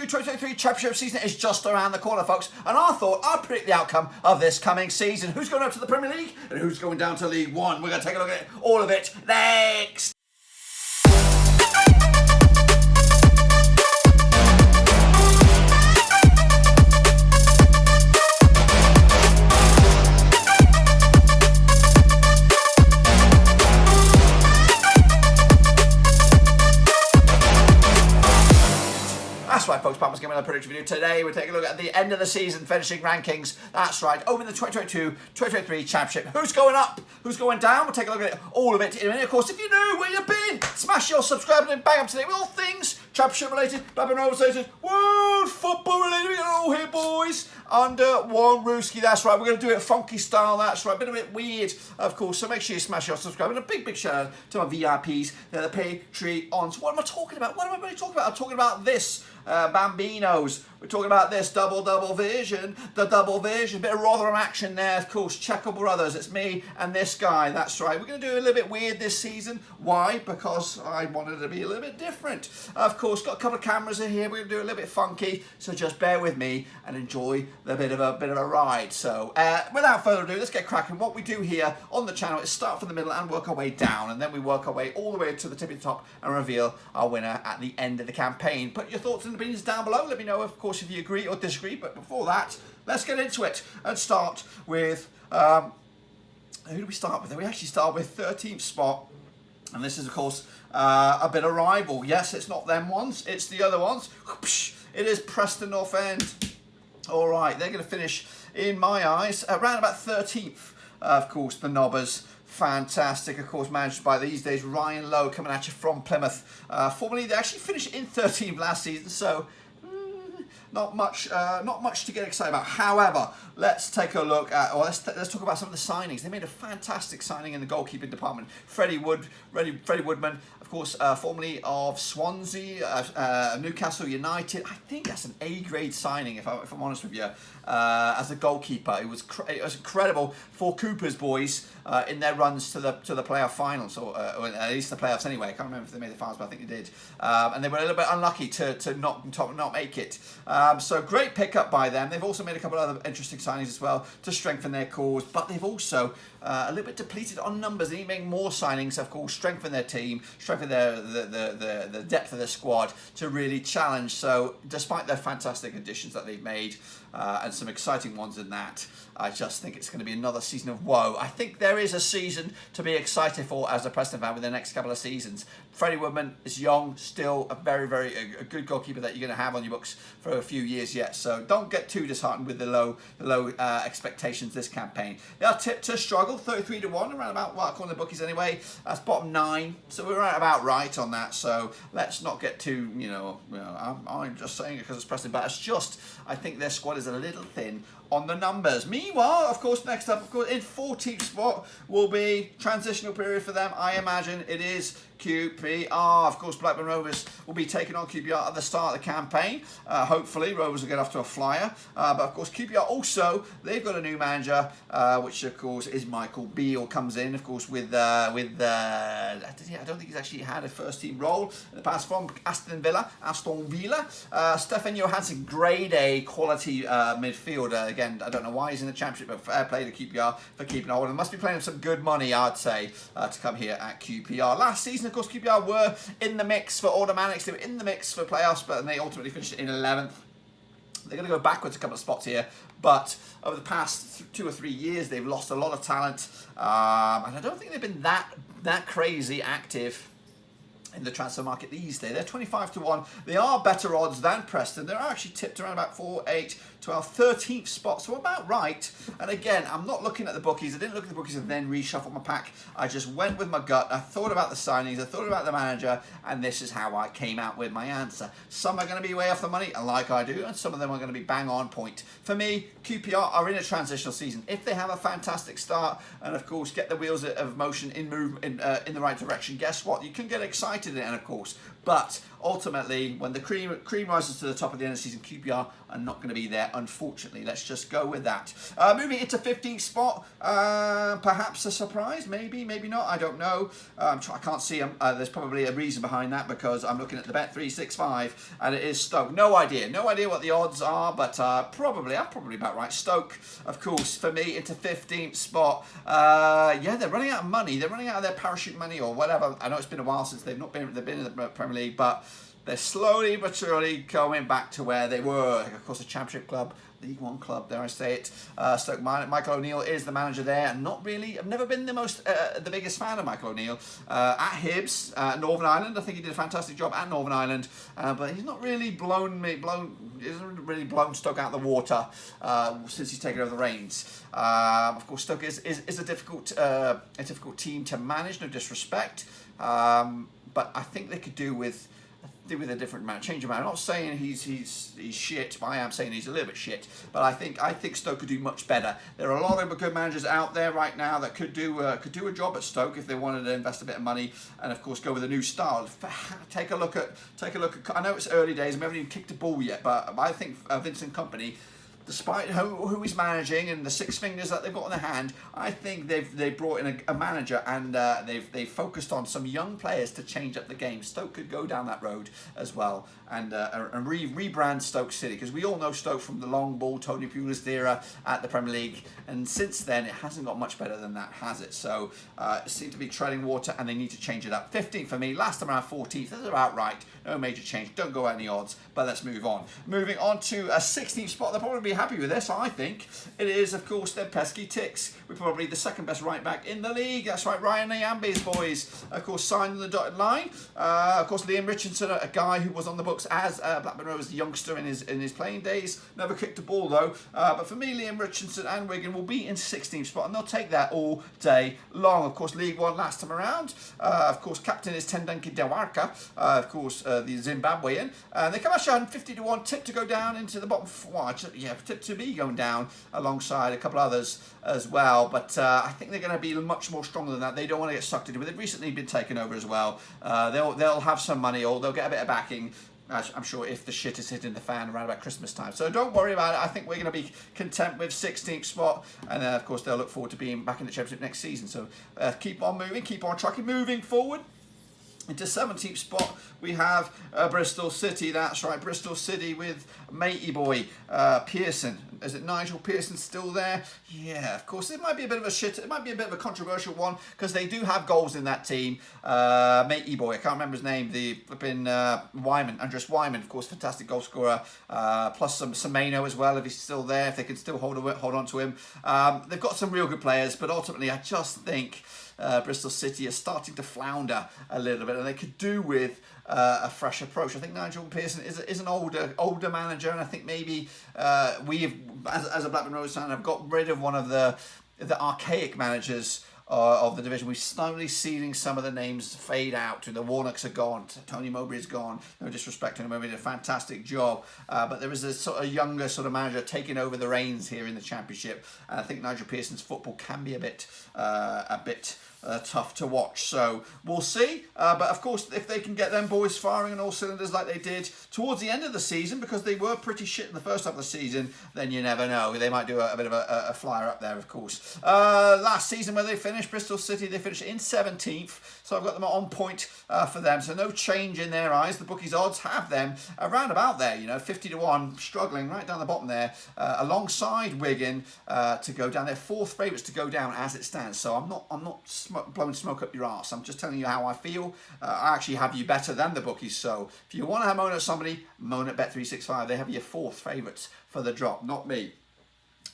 2022-2023 Championship season is just around the corner, folks. And I'd predict the outcome of this coming season. Who's going up to the Premier League and who's going down to League One? We're going to take a look at all of it next. That's right, folks, Pam's giving another prediction video. Today we're taking a look at the end of the season finishing rankings. That's right, over the 2022-2023 Championship. Who's going up? Who's going down? We'll take a look at all of it in a minute. Of course, if you know where you've been, smash your subscribe and bang up to date with all things Championship related, Blackburn related, world football related. We got it all here, boys. Under one rooski, that's right. We're going to do it funky style, that's right. A bit weird, of course. So make sure you smash your subscribe. And a big shout out to my VIPs. They're the Patreons. What am I talking about? What am I really talking about? I'm talking about this. Bambinos. We're talking about this double vision, the double vision, bit of Rotherham action there, of course. Checker brothers, it's me and this guy, that's right. We're going to do a little bit weird this season. Why? Because I wanted to be a little bit different. Of course, got a couple of cameras in here. We're going to do a little bit funky, so just bear with me and enjoy the bit of a ride. So without further ado, let's get cracking. What we do here on the channel is start from the middle and work our way down, and then we work our way all the way to the tippy top and reveal our winner at the end of the campaign. Put your thoughts and opinions down below. Let me know, of course, if you agree or disagree. But before that, let's get into it and start with who do we start with? We actually start with 13th spot, and this is, of course, a bit of rival. Yes, it's not them ones, it's the other ones. It is Preston North End. All right, they're going to finish, in my eyes, around about 13th. Of course, the Nobbers. Fantastic, of course, managed by these days Ryan Lowe, coming at you from Plymouth. Formerly, they actually finished in 13th last season, so not much to get excited about. However, let's take a look at, or let's talk about some of the signings. They made a fantastic signing in the goalkeeping department. Freddie Woodman, of course, formerly of Swansea, Newcastle United. I think that's an A-grade signing, if I'm honest with you. As a goalkeeper, it was incredible for Cooper's boys in their runs to the playoff finals, or at least the playoffs anyway. I can't remember if they made the finals, but I think they did. And they were a little bit unlucky to not make it. So great pickup by them. They've also made a couple of other interesting signings as well to strengthen their cause, but they've also a little bit depleted on numbers. They need to make more signings, of course, strengthen their team, strengthen the depth of their squad to really challenge. So despite their fantastic additions that they've made, and some exciting ones in that, I just think it's going to be another season of woe. I think there is a season to be excited for as a Preston fan with the next couple of seasons. Freddie Woodman is young, still a very good goalkeeper that you're going to have on your books for a few years yet. So don't get too disheartened with the low expectations this campaign. They are tipped to struggle, 33-1, around about, well, according to the bookies anyway. That's bottom 9, so we're right about right on that. So let's not get too, I'm just saying it because it's Preston, but it's just, I think their squad is a little thin on the numbers. Meanwhile, of course, next up, of course, in 14th spot will be transitional period for them. I imagine it is QPR. Of course, Blackburn Rovers will be taking on QPR at the start of the campaign. Hopefully, Rovers will get off to a flyer. But of course, QPR also, they've got a new manager, which of course is Michael Beale. Comes in, of course, with I don't think he's actually had a first team role in the past from Aston Villa. Stefan Johansson, grade A quality midfielder. Again, I don't know why he's in the Championship, but fair play to QPR for keeping hold. They must be playing some good money, I'd say, to come here at QPR. Last season, of course, QPR were in the mix for automatics. They were in the mix for playoffs, but they ultimately finished in 11th. They're going to go backwards a couple of spots here, but over the past 2 or 3 years, they've lost a lot of talent, and I don't think they've been that crazy active in the transfer market these days. They're 25-1. They are better odds than Preston. They're actually tipped around about 4, 8, 12, 13th spot, so about right. And again, I'm not looking at the bookies. I didn't look at the bookies and then reshuffle my pack. I just went with my gut. I thought about the signings. I thought about the manager, and this is how I came out with my answer. Some are going to be way off the money, like I do, and some of them are going to be bang on point. For me, QPR are in a transitional season. If they have a fantastic start and, of course, get the wheels of motion in the right direction, guess what? You can get excited and, of course, But ultimately, when the cream rises to the top at the end of the season, QPR are not going to be there, unfortunately. Let's just go with that. Moving into 15th spot, perhaps a surprise, maybe not, I don't know. I can't see them. There's probably a reason behind that because I'm looking at the Bet365 and it is Stoke. No idea what the odds are, but I'm probably about right. Stoke, of course, for me, into 15th spot. Yeah, they're running out of money. They're running out of their parachute money or whatever. I know it's been a while since they've been in the Premier League, but they're slowly but surely going back to where they were. Of course, a Championship club, League One club, dare I say it. Stoke, Michael O'Neill is the manager there. Not really, I've never been the biggest fan of Michael O'Neill. At Hibs, Northern Ireland, I think he did a fantastic job at Northern Ireland, but he's not really hasn't really blown Stoke out of the water since he's taken over the reins. Of course, Stoke is a difficult team to manage, no disrespect, but I think they could do with a different man, change of man. I'm not saying he's shit, but I am saying he's a little bit shit. But I think Stoke could do much better. There are a lot of good managers out there right now that could do a job at Stoke if they wanted to invest a bit of money and of course go with a new style. Take a look at. I know it's early days. We haven't even kicked a ball yet, but I think Vincent Kompany, despite who he's managing and the six fingers that they've got in their hand, I think they've brought in a manager and they've focused on some young players to change up the game. Stoke could go down that road as well and rebrand Stoke City, because we all know Stoke from the long ball Tony Pulis era at the Premier League, and since then it hasn't got much better than that, has it? So it seems to be treading water and they need to change it up. 15th for me, last time around 14th, that's about right. No major change, don't go any odds, but let's move on. Moving on to a 16th spot, they'll probably be happy with this, I think. It is, of course, their pesky Ticks. We're probably the second best right back in the league. That's right, Ryan Nyambe's boys, of course, signed on the dotted line. Of course, Liam Richardson, a guy who was on the books as Blackburn Rovers youngster in his playing days. Never kicked a ball though. But for me, Liam Richardson and Wigan will be in 16th spot, and they'll take that all day long. Of course, League One last time around. Of course, captain is Tendanki Dewarka. Of course, the Zimbabwean. They come actually 50 to 1, tipped to go down into the bottom. Tipped to be going down alongside a couple others as well. But I think they're going to be much more stronger than that. They don't want to get sucked into it. They've recently been taken over as well. They'll have some money, or they'll get a bit of backing. I'm sure if the shit is hitting the fan around about Christmas time. So don't worry about it. I think we're going to be content with 16th spot. And of course, they'll look forward to being back in the Championship next season. So keep on moving, keep on trucking, moving forward. Into 17th spot, we have Bristol City. That's right, Bristol City with matey boy Pearson. Is it Nigel Pearson still there? Yeah, of course. It might be a bit of a shit. It might be a bit of a controversial one because they do have goals in that team. Matey boy, I can't remember his name. The flipping Wyman, Andres Wyman, of course, fantastic goal scorer. Plus some Semeno as well, if he's still there, if they can still hold on to him. They've got some real good players, but ultimately, I just think Bristol City are starting to flounder a little bit, and they could do with a fresh approach. I think Nigel Pearson is an older manager, and I think maybe we, as a Blackburn Rovers fan, have got rid of one of the archaic managers of the division. We're slowly seeing some of the names fade out. The Warnocks are gone. Tony Mowbray is gone. No disrespect to him, Mowbray did a fantastic job. But there is a sort of younger sort of manager taking over the reins here in the Championship. And I think Nigel Pearson's football can be a bit tough to watch. So we'll see. But of course, if they can get them boys firing on all cylinders like they did towards the end of the season, because they were pretty shit in the first half of the season, then you never know. They might do a bit of a flyer up there, of course. Last season where they finished, Bristol City, they finished in 17th. So I've got them on point for them. So no change in their eyes. The bookies' odds have them around about there, 50 to 1, struggling right down the bottom there, alongside Wigan to go down. They're fourth favourites to go down as it stands. So I'm not blowing smoke up your arse. I'm just telling you how I feel. I actually have you better than the bookies. So if you want to moan at somebody, moan at Bet365. They have your fourth favourites for the drop, not me.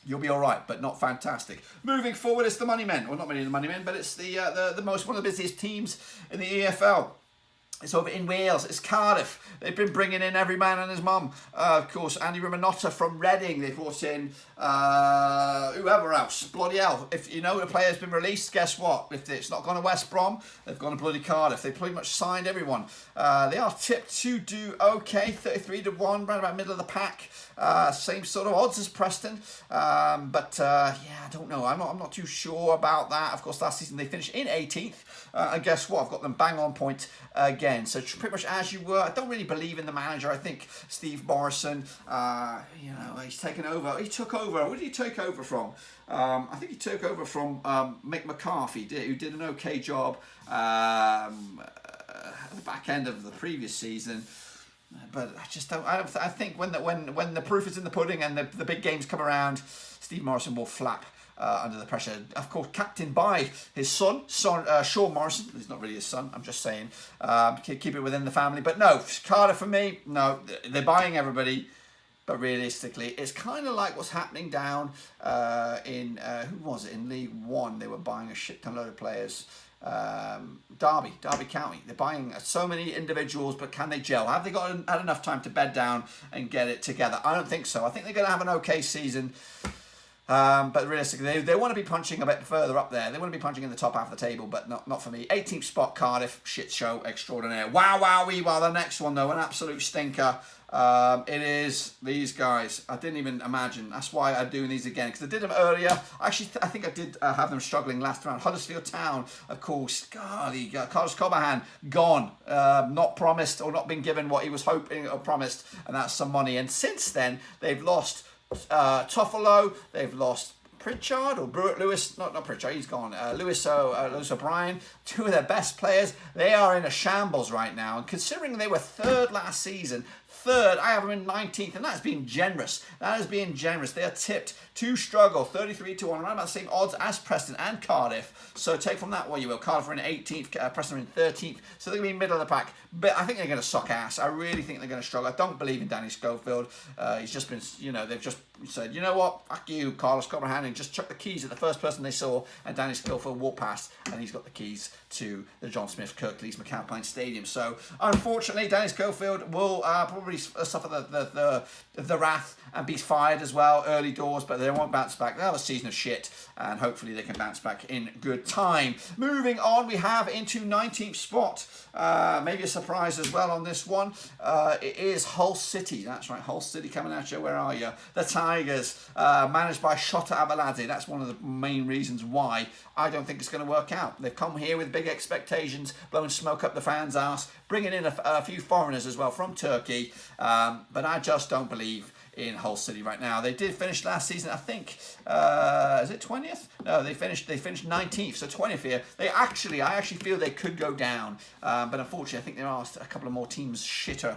You'll be all right, but not fantastic. Moving forward, it's the Money Men. Well, not many of the Money Men, but it's one of the busiest teams in the EFL. It's over in Wales. It's Cardiff. They've been bringing in every man and his mum. Of course, Andy Romanotta from Reading. They brought in whoever else. Bloody hell. If you know a player's been released, guess what? If it's not gone to West Brom, they've gone to bloody Cardiff. They pretty much signed everyone. They are tipped to do okay. 33 to 1, round about middle of the pack. Same sort of odds as Preston. But I don't know. I'm not too sure about that. Of course, last season they finished in 18th. And guess what? I've got them bang on point again. again. So pretty much as you were. I don't really believe in the manager. I think Steve Morrison, he's taken over. He took over. Where did he take over from? I think he took over from Mick McCarthy, who did an okay job at the back end of the previous season. But I just don't. I think when the proof is in the pudding and the big games come around, Steve Morrison will flap under the pressure. Of course, captained by his son, Sean Morrison. He's not really his son. I'm just saying, keep it within the family. But no, Cardiff for me. No, they're buying everybody. But realistically, it's kind of like what's happening down in who was it in League One? They were buying a shit ton load of players. Derby County. They're buying so many individuals, but can they gel? Have they had enough time to bed down and get it together? I don't think so. I think they're going to have an okay season. But realistically, they want to be punching a bit further up there. They want to be punching in the top half of the table, but not for me. 18th spot, Cardiff. Shit show extraordinaire. Wow. The next one, though, an absolute stinker. It is these guys. I didn't even imagine. That's why I'm doing these again, because I did them earlier. Actually, I think I did have them struggling last round. Huddersfield Town, of course. Golly, Carlos Cobahan, gone. Not promised or not been given what he was hoping or promised, and that's some money. And since then, they've lost Toffolo, they've lost Pritchard or Brewitt Lewis, not Pritchard, he's gone. Lewis O'Brien, two of their best players. They are in a shambles right now, and considering they were third last season, I have them in 19th, and that's being generous. That is being generous. They are tipped to struggle, 33-1, around about the same odds as Preston and Cardiff. So take from that what you will. Cardiff are in 18th, Preston are in 13th, so they're going to be middle of the pack. But I think they're going to suck ass. I really think they're going to struggle. I don't believe in Danny Schofield. He's just been, they've just said, you know what, fuck you, Carlos Cobahan, and just chuck the keys at the first person they saw, and Danny Schofield walked past, and he's got the keys to the John Smith Kirklees McAlpine Stadium. So unfortunately, Danny Schofield will probably suffer the wrath and be fired as well early doors, but they won't bounce back. They'll have a season of shit, and hopefully they can bounce back in good time. Moving on, we have into 19th spot. Maybe a surprise as well on this one. It is Hull City. That's right, Hull City coming at you. Where are you? The Tigers, managed by Shota Abalade. That's one of the main reasons why I don't think it's going to work out. They've come here with big expectations, blowing smoke up the fans' arse, bringing in a few foreigners as well from Turkey, but I just don't believe in Hull City right now. They did finish last season, I think, is it 20th? No, they finished 19th, so 20th here. I actually feel they could go down, but unfortunately I think there are a couple of more teams shitter,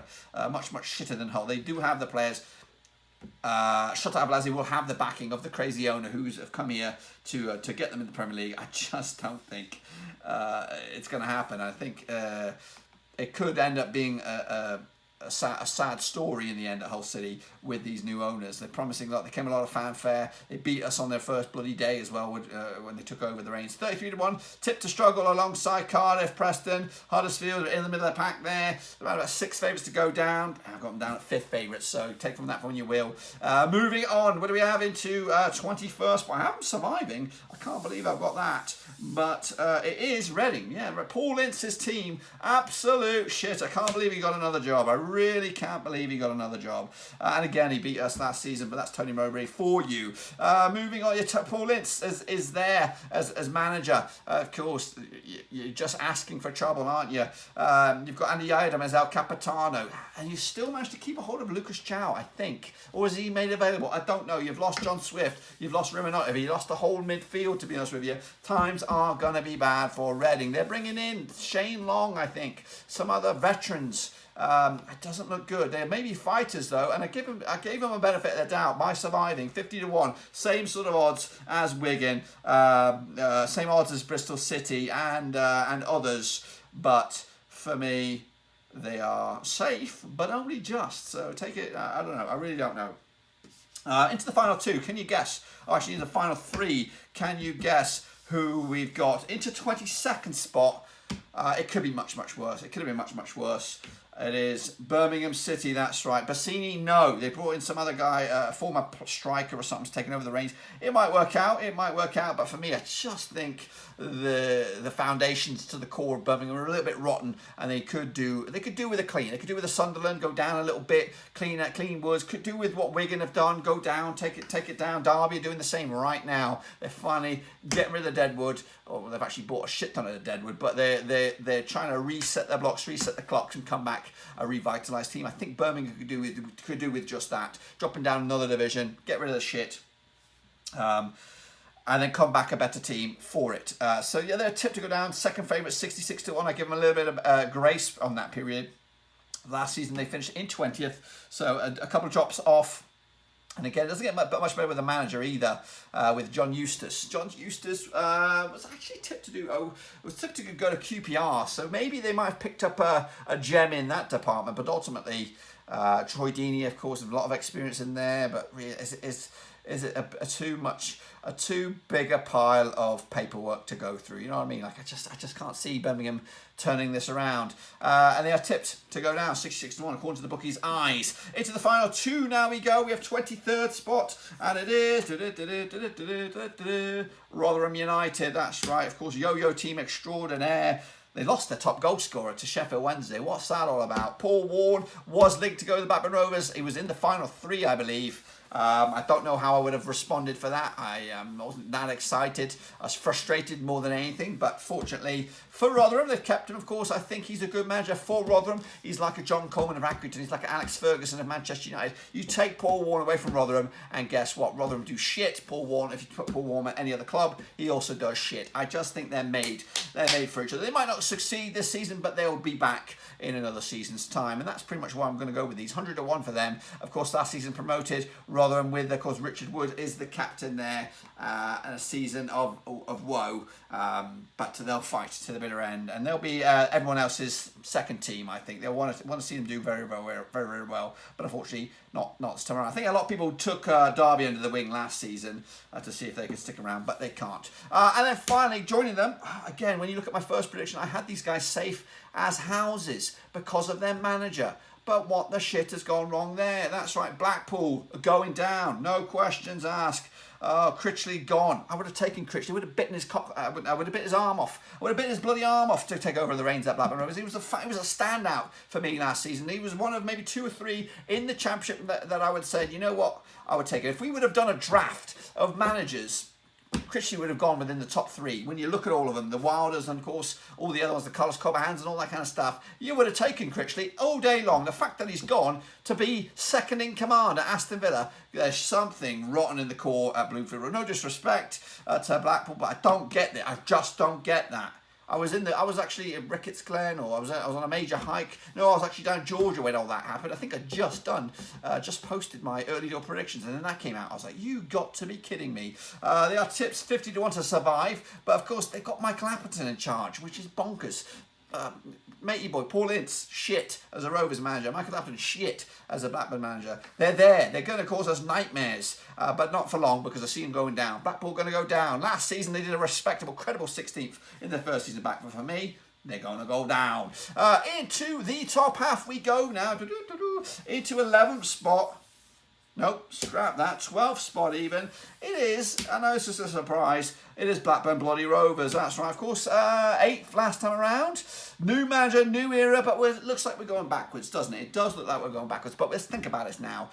much shitter than Hull. They do have the players. Shota Abalade will have the backing of the crazy owner who's come here to get them in the Premier League. I just don't think it's going to happen. I think it could end up being a sad story in the end at Hull City with these new owners. They're promising a lot. They came a lot of fanfare. They beat us on their first bloody day as well when they took over the reins. 33-1, tipped to struggle alongside Cardiff, Preston, Huddersfield in the middle of the pack there. They're about 6 favourites to go down. I've got them down at 5th favourites, so take from that when you will. Moving on, what do we have into 21st? Well, I have them surviving. I can't believe I've got that. But it is Reading. Yeah, Paul Ince's team. Absolute shit. I can't believe he got another job. I really can't believe he got another job. And again, he beat us last season, but that's Tony Mowbray for you. Moving on, Paul Ince is there as manager. Of course, you're just asking for trouble, aren't you? You've got Andy Yadam as El Capitano, and you still managed to keep a hold of Lucas Chow, I think. Or is he made available? I don't know. You've lost John Swift. You've lost Rimanov. You lost the whole midfield, to be honest with you. Times are going to be bad for Reading. They're bringing in Shane Long, I think. Some other veterans. It doesn't look good. They may be fighters though, and I gave them a benefit of the doubt by surviving. 50-1, same sort of odds as Wigan, same odds as Bristol City and others. But for me, they are safe, but only just. So take it. I don't know. I really don't know. Into the final two. Can you guess? Oh, actually, in the final three. Can you guess who we've got into 22nd spot? It could be much worse. It could have been much worse. It is Birmingham City, that's right. Bassini, no. They brought in some other guy, a former striker or something's taking over the reins. It might work out, but for me, I just think the foundations to the core of Birmingham are a little bit rotten, and they could do with a clean. They could do with a Sunderland, go down a little bit, clean Woods, could do with what Wigan have done, go down, take it down. Derby are doing the same right now. They're finally getting rid of the Deadwood. Or they've actually bought a shit ton of the Deadwood, but they're trying to reset their blocks, reset the clocks, and come back a revitalised team. I think Birmingham could do with just that, dropping down another division, get rid of the shit, and then come back a better team for it. So yeah, they're tipped to go down. Second favourite, 66-1. I give them a little bit of grace on that period. Last season they finished in 20th, so a couple of drops off. And again, it doesn't get much better with the manager either, with John Eustace. John Eustace was actually tipped to go to QPR, so maybe they might have picked up a gem in that department. But ultimately, Troy Deeney, of course, has a lot of experience in there. But really, is it a too big a pile of paperwork to go through? You know what I mean? Like I just can't see Birmingham turning this around. And they are tipped to go down 66-1 according to the bookies' eyes. Into the final two now we go. We have 23rd spot, and it is Rotherham United. That's right, of course, yo-yo team extraordinaire. They lost their top goal scorer to Sheffield Wednesday. What's that all about? Paul Warne was linked to go to the Blackburn Rovers. He was in the final three, I believe. I don't know how I would have responded for that. I wasn't that excited. I was frustrated more than anything. But fortunately for Rotherham, they've kept him, of course. I think he's a good manager for Rotherham. He's like a John Coleman of Accrington. He's like an Alex Ferguson of Manchester United. You take Paul Warne away from Rotherham, and guess what? Rotherham do shit. Paul Warne, if you put Paul Warne at any other club, he also does shit. I just think they're made for each other. They might not succeed this season, but they'll be back in another season's time. And that's pretty much why I'm going to go with these. 100-1 for them. Of course, last season promoted. Rotherham with, of course, Richard Wood is the captain there, and a season of woe, but they'll fight to the bitter end, and they'll be everyone else's second team. I think they'll want to see them do very well, but unfortunately not this time around. I think a lot of people took Derby under the wing last season to see if they could stick around, but they can't. And then finally joining them again, when you look at my first prediction, I had these guys safe as houses because of their manager. But what the shit has gone wrong there? That's right, Blackpool going down, no questions asked. Critchley gone. I would have taken Critchley. I would have bitten his I would have bit his arm off. I would have bitten his bloody arm off to take over the reins at Blackburn Rovers. He was a standout for me last season. He was one of maybe 2 or 3 in the Championship that I would say, you know what, I would take it. If we would have done a draft of managers, Critchley would have gone within the top 3. When you look at all of them, the Wilders and of course all the other ones, the Carlos Cobhans and all that kind of stuff, you would have taken Critchley all day long. The fact that he's gone to be second in command at Aston Villa, there's something rotten in the core at Bloomfield Road. No disrespect to Blackpool, but I don't get that. I just don't get that. I was actually at Ricketts Glen, or I was on a major hike. No, I was actually down in Georgia when all that happened. I think I'd just posted my early door predictions, and then that came out. I was like, you got to be kidding me. They are tips 50-1 to survive, but of course they've got Michael Appleton in charge, which is bonkers. Matey boy, Paul Ince, shit as a Rovers manager. Michael Appleton, shit as a Blackburn manager. They're there. They're going to cause us nightmares, but not for long because I see them going down. Blackpool going to go down. Last season they did a respectable, credible 16th in their first season back, but for me, they're going to go down. Into the top half we go now. Into 11th spot. Nope, scrap that. 12th spot even. It is, I know this is a surprise, it is Blackburn Bloody Rovers. That's right, of course, 8th last time around. New manager, new era, but it looks like we're going backwards, doesn't it? It does look like we're going backwards, but let's think about it now.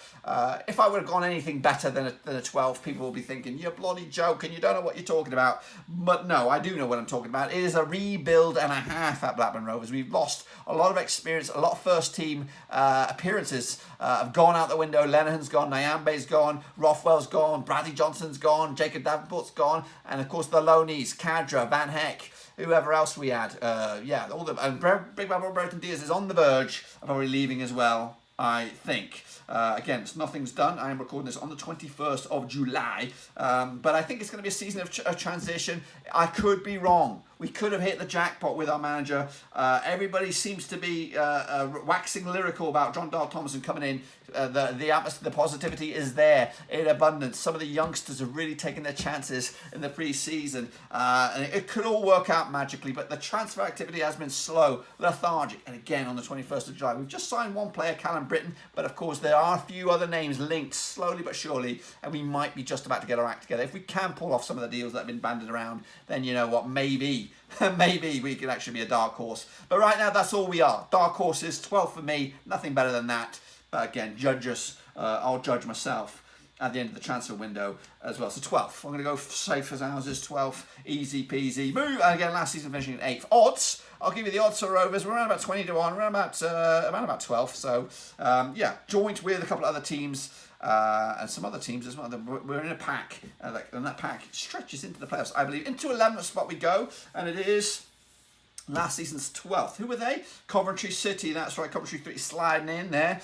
If I would have gone anything better than a 12th, people will be thinking, you're bloody joking, you don't know what you're talking about. But no, I do know what I'm talking about. It is a rebuild and a half at Blackburn Rovers. We've lost a lot of experience, a lot of first team appearances have gone out the window. Lenihan's gone, Nyambe's gone, Rothwell's gone, Bradley Johnson's gone, Jacob Davenport's gone, and of course the loanees, Cadra, Van Heck, whoever else we had. All the and Big Bad Brenton Diaz is on the verge of probably leaving as well, I think. Again, nothing's done. I am recording this on the 21st of July, but I think it's going to be a season of transition. I could be wrong. We could have hit the jackpot with our manager. Everybody seems to be waxing lyrical about John Dahl Thomason coming in. The atmosphere, the positivity is there in abundance. Some of the youngsters have really taken their chances in the pre-season. And it could all work out magically, but the transfer activity has been slow, lethargic. And again, on the 21st of July, we've just signed one player, Callum Britton, but of course there are a few other names linked slowly but surely, and we might be just about to get our act together. If we can pull off some of the deals that have been banded around, then you know what, maybe we could actually be a dark horse. But right now, that's all we are. Dark horses, 12 for me, nothing better than that. But again, judge us. I'll judge myself at the end of the transfer window as well. So 12th. I'm going to go safe as houses, 12th. Easy peasy. Move. And again, last season finishing at 8th. Odds. I'll give you the odds for Rovers. We're around about 20 to 1. We're around about 12th. So, yeah, joint with a couple of other teams. And some other teams as well. We're in a pack, and that pack stretches into the playoffs, I believe. Into 11th spot we go, and it is last season's 12th. Who were they? Coventry City. That's right, Coventry City sliding in there,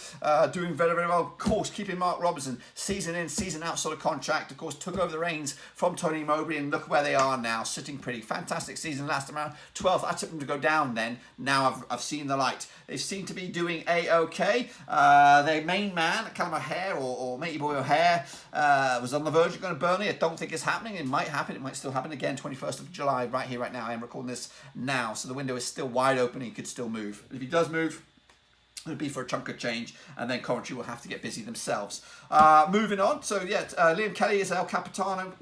doing very, very well. Of course, keeping Mark Robinson, season in, season out sort of contract. Of course, took over the reins from Tony Mowbray, and look where they are now, sitting pretty. Fantastic season last time around. 12th. I took them to go down then. Now I've seen the light. They seem to be doing A-OK. Their main man, Callum O'Hare, or Matey Boy O'Hare, was on the verge of going to Burnley. I don't think it's happening. It might happen. It might still happen again. 21st of July, right here, right now. I am recording this now, so the window is still wide open. He could still move. If he does move, it'll be for a chunk of change, and then Coventry will have to get busy themselves. Moving on. So yeah, Liam Kelly is El Capitano.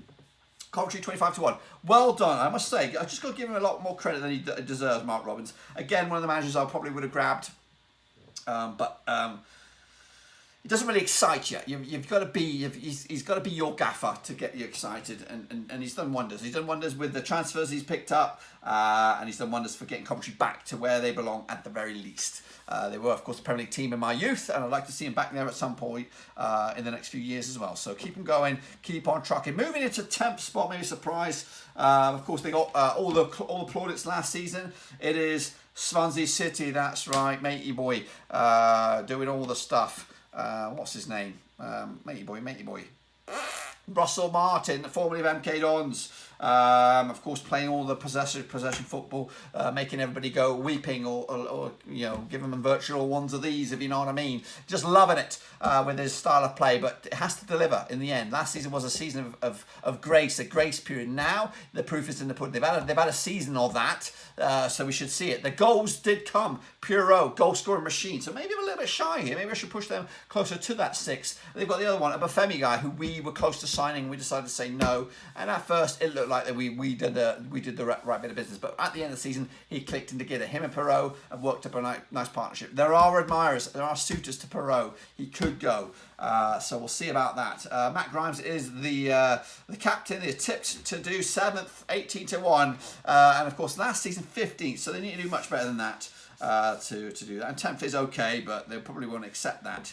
Coventry 25 to 1. Well done, I must say. I just got to give him a lot more credit than he deserves, Mark Robbins. Again, one of the managers I probably would have grabbed, but it doesn't really excite you. You've got to be. He's got to be your gaffer to get you excited, and he's done wonders. He's done wonders with the transfers he's picked up, and he's done wonders for getting Coventry back to where they belong at the very least. They were, of course, the Premier League team in my youth, and I'd like to see him back there at some point in the next few years as well. So keep him going, keep on trucking. Moving into 10th spot, maybe a surprise. Of course, they got all the plaudits last season. It is Swansea City, that's right, matey boy, doing all the stuff. What's his name? Matey boy. Russell Martin, formerly of MK Dons. Of course, playing all the possession football, making everybody go weeping, or you know, giving them virtual ones of these, if you know what I mean. Just loving it with his style of play, but it has to deliver in the end. Last season was a season of grace, a grace period. Now the proof is in the pudding. They've had a season of that, so we should see it. The goals did come. Puro, goal scoring machine. So maybe I'm a little bit shy here. Maybe I should push them closer to that 6. They've got the other one, a Bafemi guy, who we were close to signing. We decided to say no, and at first it looked like that we did the right bit of business, but at the end of the season he clicked into gear. Him and Perot have worked up a nice partnership. There are admirers, there are suitors to Perot. He could go, so we'll see about that. Matt Grimes is the captain. They're tipped to do 7th, 18 to 1, and of course last season 15th, so they need to do much better than that. To do that. And 10th is okay, but they probably won't accept that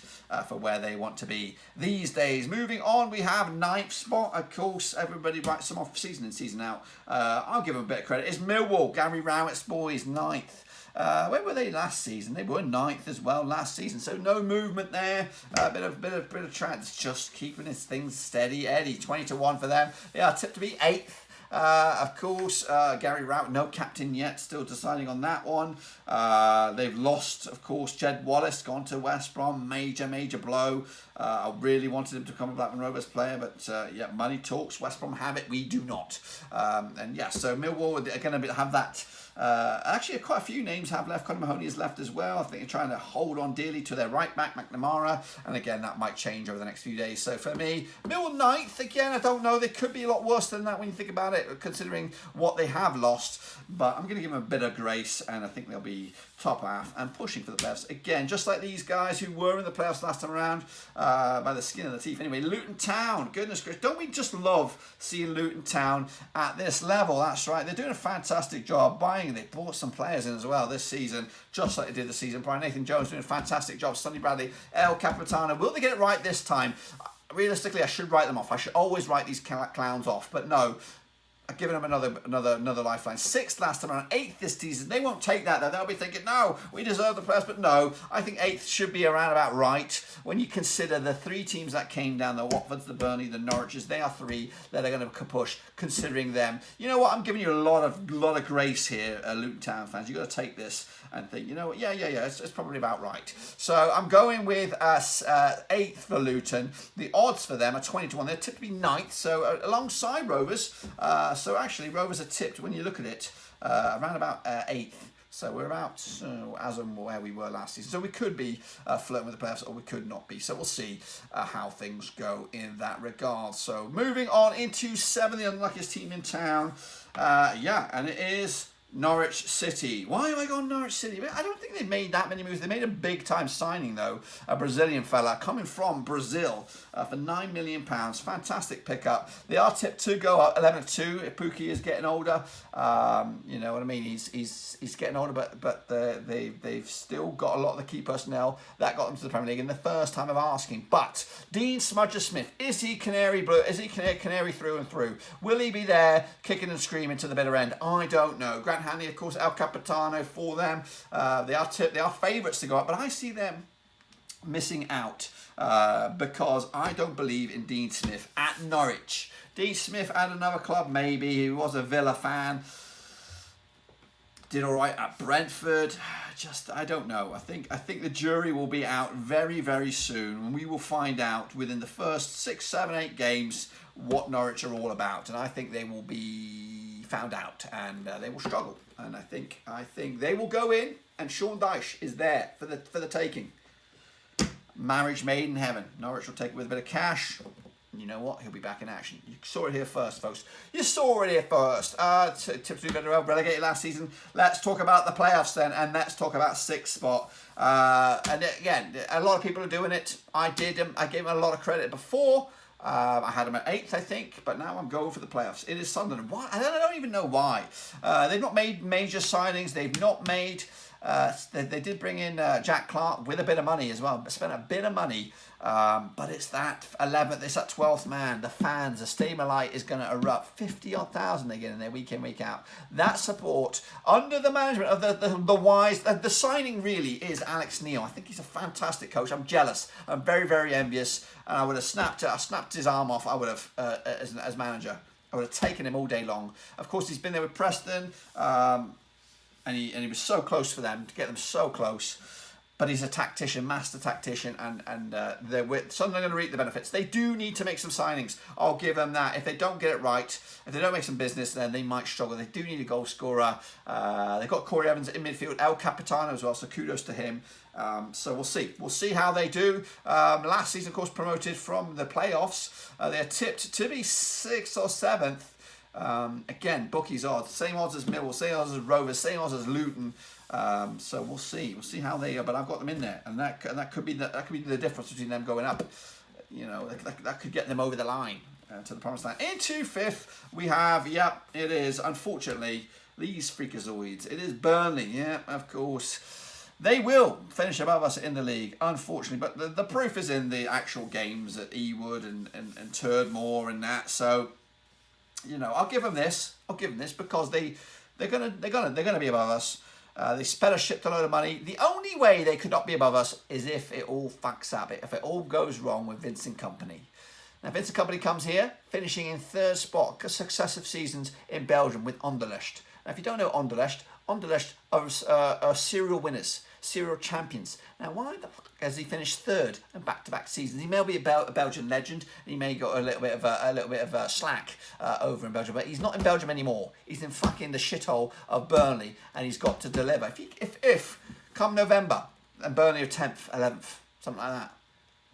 for where they want to be these days. Moving on, we have 9th spot. Of course, everybody writes them off season in, season out. I'll give them a bit of credit. It's Millwall, Gary Rowett's boys, 9th. Where were they last season? They were 9th as well last season, so no movement there. A bit of trends, just keeping his things steady. Eddie, 20 to 1 for them. They are tipped to be 8th. Of course, Gary Rowett, no captain yet, still deciding on that one. They've lost, of course, Jed Wallace, gone to West Brom, major blow. I really wanted him to become a Blackburn Rovers player, but yeah, money talks. West Brom have it, we do not. And yeah, so Millwall are going to have that. Actually, quite a few names have left. Conor Mahoney has left as well. I think they're trying to hold on dearly to their right back, McNamara, and again, that might change over the next few days. So for me, Millwall 9th, again, I don't know. They could be a lot worse than that when you think about it, considering what they have lost. But I'm going to give them a bit of grace, and I think they'll be top half and pushing for the playoffs. Again, just like these guys who were in the playoffs last time around, by the skin of the teeth. Anyway, Luton Town, goodness gracious, don't we just love seeing Luton Town at this level? That's right, they're doing a fantastic job buying. They bought some players in as well this season, just like they did the season prior. Nathan Jones doing a fantastic job. Sonny Bradley, El Capitano. Will they get it right this time? Realistically, I should write them off. I should always write these clowns off, but no. I've given them another lifeline. 6th last time around, 8th this season. They won't take that though. They'll be thinking, no, we deserve the players, but no. I think 8th should be around about right when you consider the 3 teams that came down: the Watfords, the Burnley, the Norwiches. They are 3 that are going to push. Considering them, you know what? I'm giving you a lot of grace here, Luton Town fans. You got to take this and think, you know what? Yeah. It's probably about right. So I'm going with 8th for Luton. The odds for them are 20-1. They're typically 9th, so alongside Rovers. So actually, Rovers are tipped, when you look at it, around about 8th. So we're about as of where we were last season. So we could be flirting with the playoffs, or we could not be. So we'll see how things go in that regard. So moving on into 7th, the unluckiest team in town. And it is Norwich City. Why have I gone Norwich City? I don't think they've made that many moves. They made a big time signing though, a Brazilian fella coming from Brazil for £9 million. Fantastic pickup. They are tipped to go up 11-2. If Pookie is getting older, you know what I mean. He's getting older, but they've still got a lot of the key personnel that got them to the Premier League in the first time of asking. But Dean Smudger-Smith, is he canary blue? Is he canary through and through? Will he be there kicking and screaming to the bitter end? I don't know. Grant Hanley, of course, El Capitano for them. They are tipped. They are favourites to go up, but I see them missing out because I don't believe in Dean Smith at Norwich. Dean Smith at another club, maybe. He was a Villa fan. Did all right at Brentford. I don't know. I think the jury will be out very, very soon, and we will find out within the first 6, 7, 8 games what Norwich are all about. And I think they will be found out, and they will struggle. And I think they will go in, and Sean Dyche is there for the taking. Marriage made in heaven. Norwich will take it with a bit of cash. You know what? He'll be back in action. You saw it here first, folks. You saw it here first. Tips we better relegated last season. Let's talk about the playoffs then, and let's talk about 6th spot. And again, a lot of people are doing it. I did. I gave them a lot of credit before. I had them at 8th, I think, but now I'm going for the playoffs. It is Sunderland. Why? I don't even know why. They've not made major signings. They've not made. They did bring in Jack Clark with a bit of money as well. Spent a bit of money, but it's that 11th, it's that 12th man. The fans, the Steamer Light is going to erupt. 50-odd thousand they get in there week in, week out. That support under the management of the wise. The signing really is Alex Neil. I think he's a fantastic coach. I'm jealous. I'm very, very envious. And I would have snapped his arm off. I would have as manager. I would have taken him all day long. Of course, he's been there with Preston. And he was so close for them, to get them so close. But he's a tactician, master tactician, and Sunderland are going to reap the benefits. They do need to make some signings. I'll give them that. If they don't get it right, if they don't make some business, then they might struggle. They do need a goal scorer. They've got Corey Evans in midfield, El Capitano as well, so kudos to him. So we'll see. We'll see how they do. Last season, of course, promoted from the playoffs. They're tipped to be 6th or 7th. Again, bookies odds, same odds as Millwall, same odds as Rovers, same odds as Luton. So we'll see. We'll see how they are. But I've got them in there, and that could be the difference between them going up. You know, that could get them over the line to the promised land. Into 5th, we have it is unfortunately these freakazoids. It is Burnley. Yeah, of course. They will finish above us in the league, unfortunately. But the proof is in the actual games at Ewood and Turdmore and that. So, you know, I'll give them this. Because they're gonna be above us. They spent a shit load of money. The only way they could not be above us is if it all fucks up. If it all goes wrong with Vincent Kompany. Now, Vincent Kompany comes here, finishing in 3rd spot, successive seasons in Belgium with Anderlecht. Now, if you don't know Anderlecht are serial winners, serial champions. Now, why the fuck has he finished 3rd and back-to-back seasons? He may be a Belgian legend, and he may got a little bit of slack over in Belgium, but he's not in Belgium anymore. He's in fucking the shithole of Burnley, and he's got to deliver. If come November and Burnley are 10th, 11th, something like that,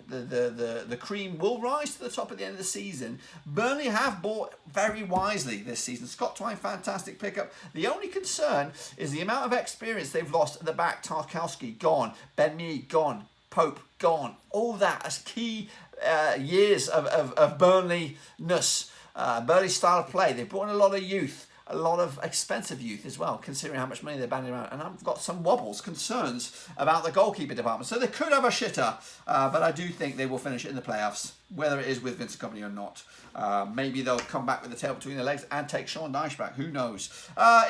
the cream will rise to the top at the end of the season. Burnley have bought very wisely this season. Scott Twine, fantastic pickup. The only concern is the amount of experience they've lost at the back. Tarkowski, gone. Ben Mee, gone. Pope, gone. All that as key years of Burnley-ness. Burnley style of play. They've brought in a lot of youth. a lot of expensive youth as well, considering how much money they're banding around. And I've got some concerns about the goalkeeper department. So they could have a shitter, but I do think they will finish it in the playoffs, whether it is with Vincent Kompany or not. Maybe they'll come back with the tail between their legs and take Sean Dyche back. Who knows?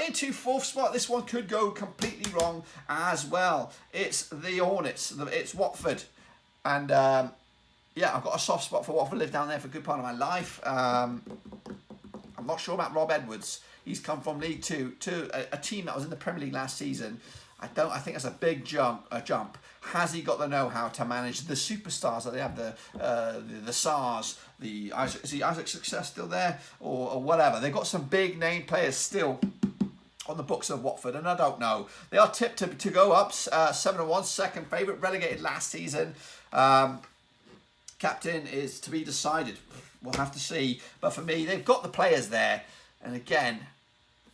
Into fourth spot, this one could go completely wrong as well. It's the Hornets. It's Watford. And yeah, I've got a soft spot for Watford. Lived down there for a good part of my life. I'm not sure about Rob Edwards. He's come from League Two to a team that was in the Premier League last season. I think that's a big jump. Has he got the know-how to manage the superstars that they have? The SARS, is Isaac Success still there or whatever? They've got some big name players still on the books of Watford, and I don't know. They are tipped to go up 7-1, second favourite, relegated last season. Captain is to be decided. We'll have to see. But for me, they've got the players there, and again,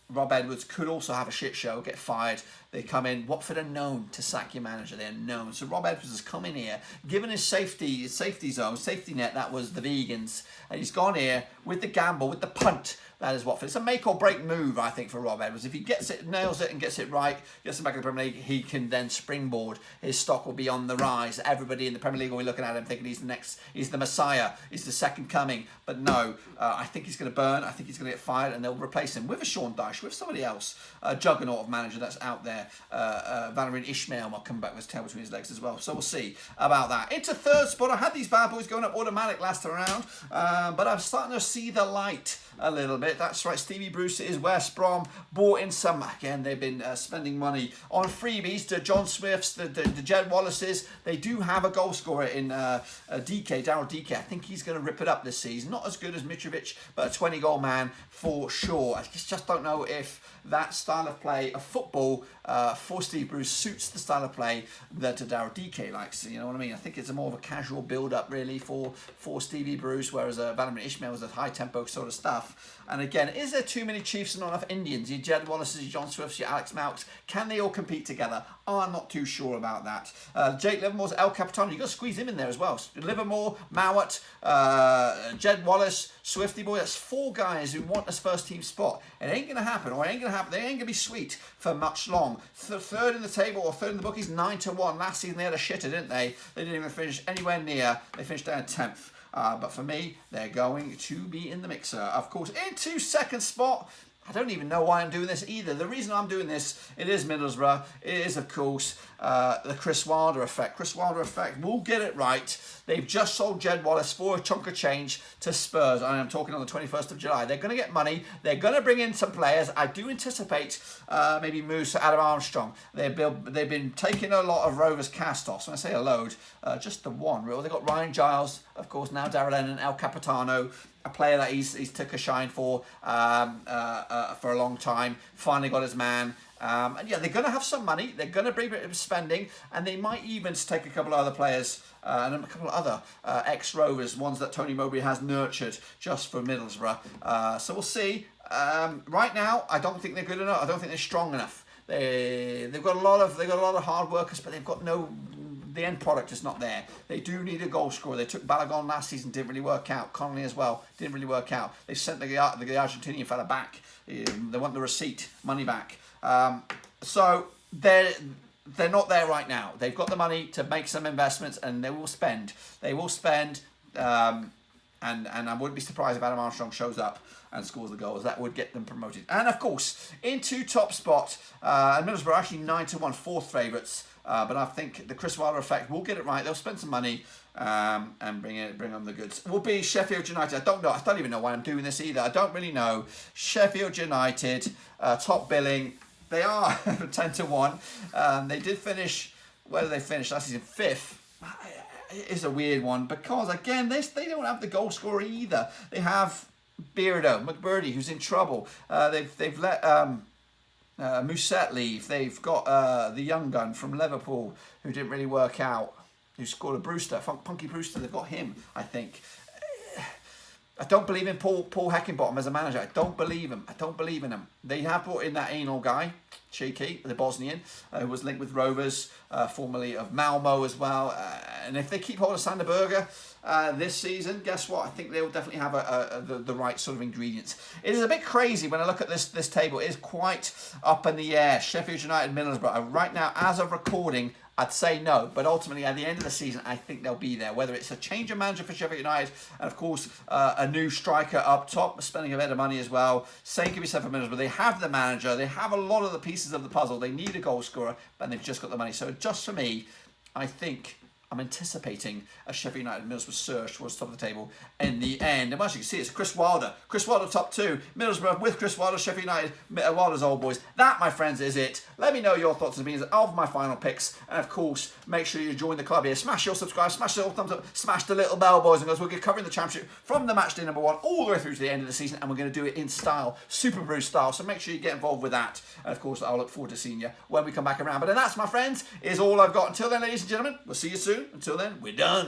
Rob Edwards could also have a shit show, get fired. They come in. Watford are known to sack your manager. They're known. So Rob Edwards has come in here, given his safety zone, safety net, that was the vegans. And he's gone here with the gamble, with the punt. That is Watford. It's a make or break move, I think, for Rob Edwards. If he gets it, nails it and gets it right, gets him back in the Premier League, he can then springboard. His stock will be on the rise. Everybody in the Premier League will be looking at him thinking he's the Messiah, he's the second coming. But no, I think he's going to burn. I think he's going to get fired, and they'll replace him with a Sean Dyche, with somebody else, a juggernaut of manager that's out there. Valérien Ismaël might come back with his tail between his legs as well. So we'll see about that. Into third spot, I had these bad boys going up automatic last time around, but I'm starting to see the light a little bit. That's right, Stevie Bruce is West Brom. Bought in some, again, they've been spending money on freebies to John Smiths, the Jed Wallaces. They do have a goal scorer in Daryl Dike. I think he's going to rip it up this season. Not as good as Mitrovic, but a 20-goal man for sure. I just don't know if that style of play of football for Steve Bruce suits the style of play that Daryl Dike likes. You know what I mean? I think it's more of a casual build-up really for Stevie Bruce, whereas Valérien Ismaël was a high-tempo sort of stuff. And again, is there too many Chiefs and not enough Indians? Your Jed Wallaces, your John Swifts, your Alex Malks, can they all compete together? I'm not too sure about that. Jake Livermore's El Capitano, you've got to squeeze him in there as well. Livermore, Mowat, Jed Wallace, Swifty boy, that's 4 guys who want this first team spot. It ain't going to happen, or it ain't going to happen. They ain't going to be sweet for much long. Third in the table, or third in the bookies, 9-1. Last season they had a shitter, didn't they? They didn't even finish anywhere near. They finished down 10th. But for me, they're going to be in the mixer. Of course, into second spot, I don't even know why I'm doing this either. The reason I'm doing this, it is Middlesbrough. It is, of course, the Chris Wilder effect. Chris Wilder effect will get it right. They've just sold Jed Wallace for a chunk of change to Spurs. I am talking on the 21st of July. They're going to get money. They're going to bring in some players. I do anticipate maybe moves to Adam Armstrong. They've been taking a lot of Rovers cast-offs. When I say a load, just the one. Really. They've got Ryan Giles, of course, now Darrell Lennon, El Capitano, a player that he's took a shine for a long time. Finally got his man. And yeah, they're going to have some money. They're going to bring a bit of spending, and they might even take a couple of other players and a couple of other ex-Rovers, ones that Tony Mowbray has nurtured just for Middlesbrough. So we'll see. Right now, I don't think they're good enough. I don't think they're strong enough. They've got a lot of hard workers, but they've got no. The end product is not there. They do need a goal scorer. They took Balogun last season, didn't really work out. Connolly as well, didn't really work out. They sent the Argentinian fella back. They want the receipt, money back. So they're not there right now. They've got the money to make some investments, and they will spend. They will spend, and I wouldn't be surprised if Adam Armstrong shows up and scores the goals. That would get them promoted. And of course, into top spot, Middlesbrough are actually 9-1, fourth favourites. But I think the Chris Wilder effect will get it right. They'll spend some money and bring on the goods. Will be Sheffield United. I don't know. I don't even know why I'm doing this either. I don't really know. Sheffield United, top billing. They are 10-1. They did finish. Where did they finish last season? 5th. It is a weird one because again, they don't have the goal scorer either. They have Beardo, McBurdy, who's in trouble. They've let Musette leave. They've got the young gun from Liverpool who didn't really work out, who scored a Brewster, Punky Brewster. They've got him, I think. I don't believe in Paul Heckingbottom as a manager. I don't believe him. I don't believe in him. They have brought in that anal guy, Cheeky, the Bosnian, who was linked with Rovers, formerly of Malmo as well. And if they keep hold of Sander Berger this season, guess what? I think they'll definitely have the right sort of ingredients. It is a bit crazy when I look at this table. It is quite up in the air. Sheffield United, Middlesbrough. Right now, as of recording, I'd say no, but ultimately at the end of the season, I think they'll be there. Whether it's a change of manager for Sheffield United, and of course a new striker up top, spending a bit of money as well. Same can be said for Middlesbrough. They have the manager, they have a lot of the pieces of the puzzle. They need a goal scorer, but they've just got the money. So just for me, I think I'm anticipating a Sheffield United Middlesbrough surge towards the top of the table in the end. And as you can see, it's Chris Wilder. Chris Wilder top 2. Middlesbrough with Chris Wilder, Sheffield United, Wilder's old boys. That, my friends, is it. Let me know your thoughts and opinions of my final picks. And of course, make sure you join the club here. Smash your subscribe, smash the little thumbs up, smash the little bell, boys and girls. We'll be covering the championship from the match day number 1 all the way through to the end of the season. And we're going to do it in style, Super Brew style. So make sure you get involved with that. And of course, I'll look forward to seeing you when we come back around. But then that's, my friends, is all I've got. Until then, ladies and gentlemen, we'll see you soon. Until then, we're done.